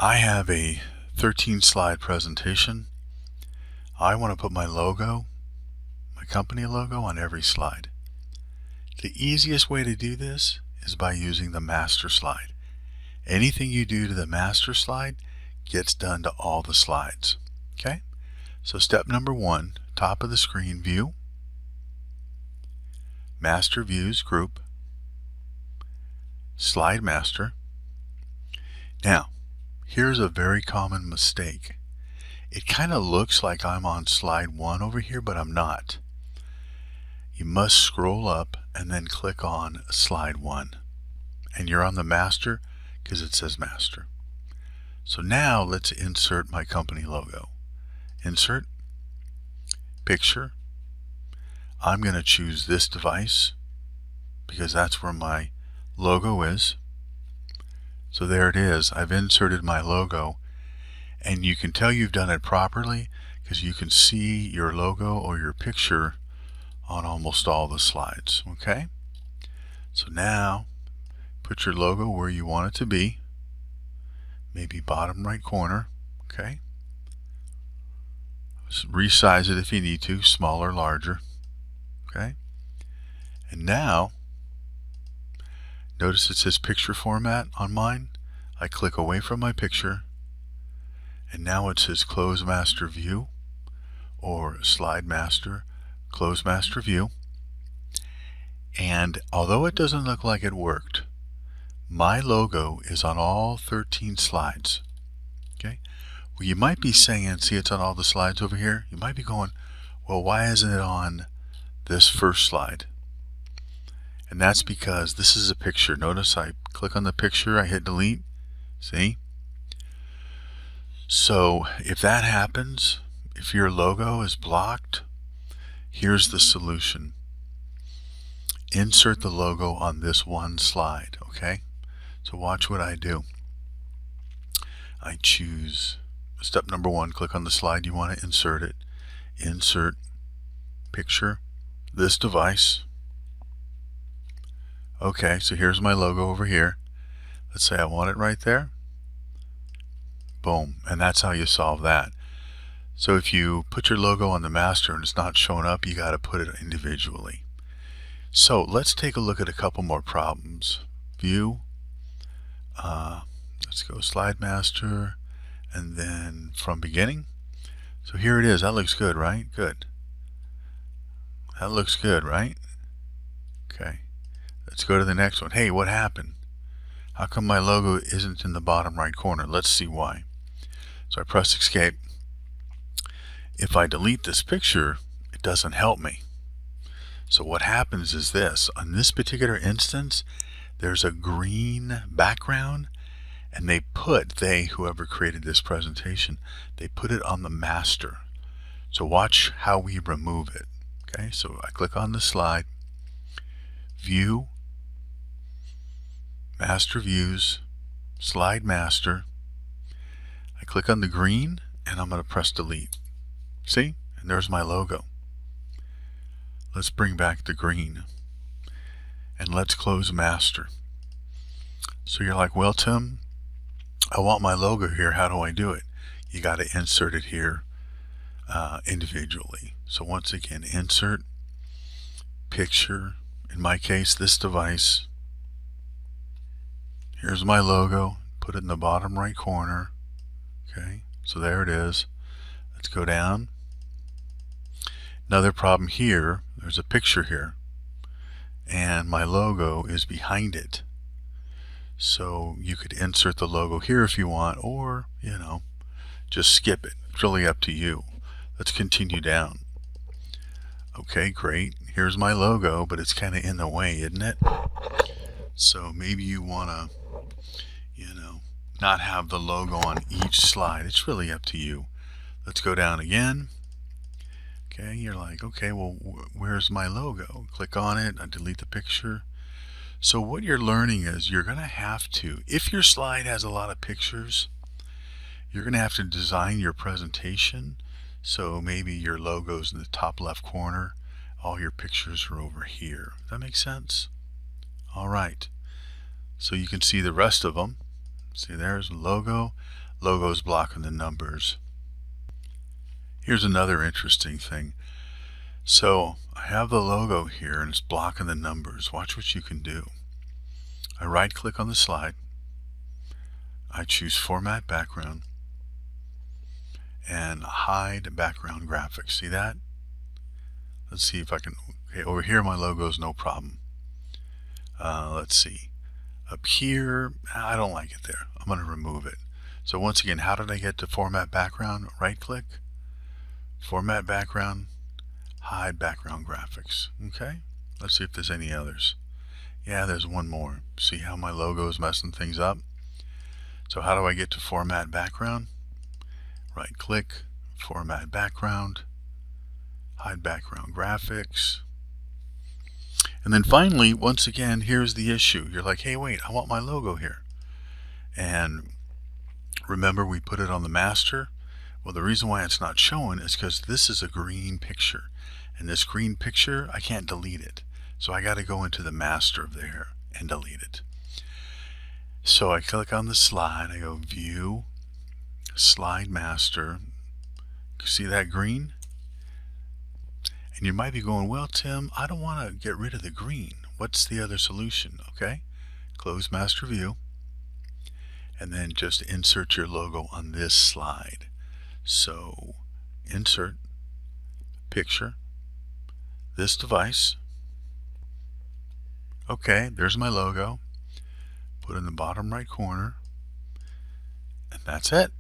I have a 13 slide presentation. I want to put my logo, my company logo, on every slide. The easiest way to do this is by using the master slide. Anything you do to the master slide gets done to all the slides. Okay? So step number 1, top of the screen, view, master views group, slide master. Now, here's a very common mistake. It kind of looks like I'm on slide 1 over here, but I'm not. You must scroll up and then click on slide 1. And you're on the master because it says master. So now let's insert my company logo. Insert, picture. I'm going to choose this device because that's where my logo is. So there it is. I've inserted my logo, and you can tell you've done it properly because you can see your logo or your picture on almost all the slides. Okay? So now put your logo where you want it to be, maybe bottom right corner. Okay? Resize it if you need to, smaller, larger. Okay? And now notice it says picture format on mine. I click away from my picture, and now it says close master view or slide master, close master view. And although it doesn't look like it worked, my logo is on all 13 slides. Okay? Well, you might be saying, see, it's on all the slides over here. You might be going, well, why isn't it on this first slide? And that's because this is a picture. Notice I click on the picture, I hit delete. See? So if that happens, if your logo is blocked, here's the solution. Insert the logo on this one slide. Okay? So watch what I do. I choose step number 1, click on the slide you want to insert it. Insert, picture, this device. Okay, so here's my logo over here. Let's say I want it right there. Boom, and that's how you solve that. So if you put your logo on the master and it's not showing up, you got to put it individually. So let's take a look at a couple more problems. View, let's go slide master, and then from beginning. So here it is. That looks good, right? Good. That looks good, right? Okay. Let's go to the next one. Hey, what happened? How come my logo isn't in the bottom right corner? Let's see why. So I press escape. If I delete this picture, it doesn't help me. So what happens is this. On this particular instance, there's a green background, and whoever created this presentation, they put it on the master. So watch how we remove it. Okay, so I click on the slide, view, master views, slide master. I click on the green and I'm going to press delete. See? And there's my logo. Let's bring back the green and let's close master. So you're like, well, Tim, I want my logo here. How do I do it? You got to insert it here individually. So once again, insert, picture, in my case, this device. Here's my logo. Put it in the bottom right corner. Okay, so there it is. Let's go down. Another problem here, there's a picture here, and my logo is behind it. So you could insert the logo here if you want, or, just skip it. It's really up to you. Let's continue down. Okay, great. Here's my logo, but it's kind of in the way, isn't it? So maybe you want to, not have the logo on each slide. It's really up to you. Let's go down again. Okay, you're like, okay, well, where's my logo? Click on it, I delete the picture. So what you're learning is you're going to have to, if your slide has a lot of pictures, you're going to have to design your presentation. So maybe your logo's in the top left corner, all your pictures are over here. Does that make sense? All right. So you can see the rest of them. See, there's logo. Logo's blocking the numbers. Here's another interesting thing. So I have the logo here and it's blocking the numbers. Watch what you can do. I right click on the slide. I choose Format Background and Hide Background Graphics. See that? Let's see if I can. Okay, over here my logo is no problem. Let's see. Up here, I don't like it there. I'm going to remove it. So once again, how did I get to Format Background? Right click, Format Background, Hide Background Graphics. Okay, let's see if there's any others. Yeah, there's one more. See how my logo is messing things up? So how do I get to Format Background? Right click, Format Background, Hide Background Graphics. And then finally, once again, here's the issue. You're like, hey, wait, I want my logo here. And remember, we put it on the master. Well, the reason why it's not showing is because this is a green picture. And this green picture, I can't delete it. So I got to go into the master of there and delete it. So I click on the slide. I go View, Slide Master. See that green? And you might be going, well, Tim, I don't want to get rid of the green. What's the other solution? Okay, close Master View. And then just insert your logo on this slide. So insert picture, this device. Okay, there's my logo. Put it in the bottom right corner. And that's it.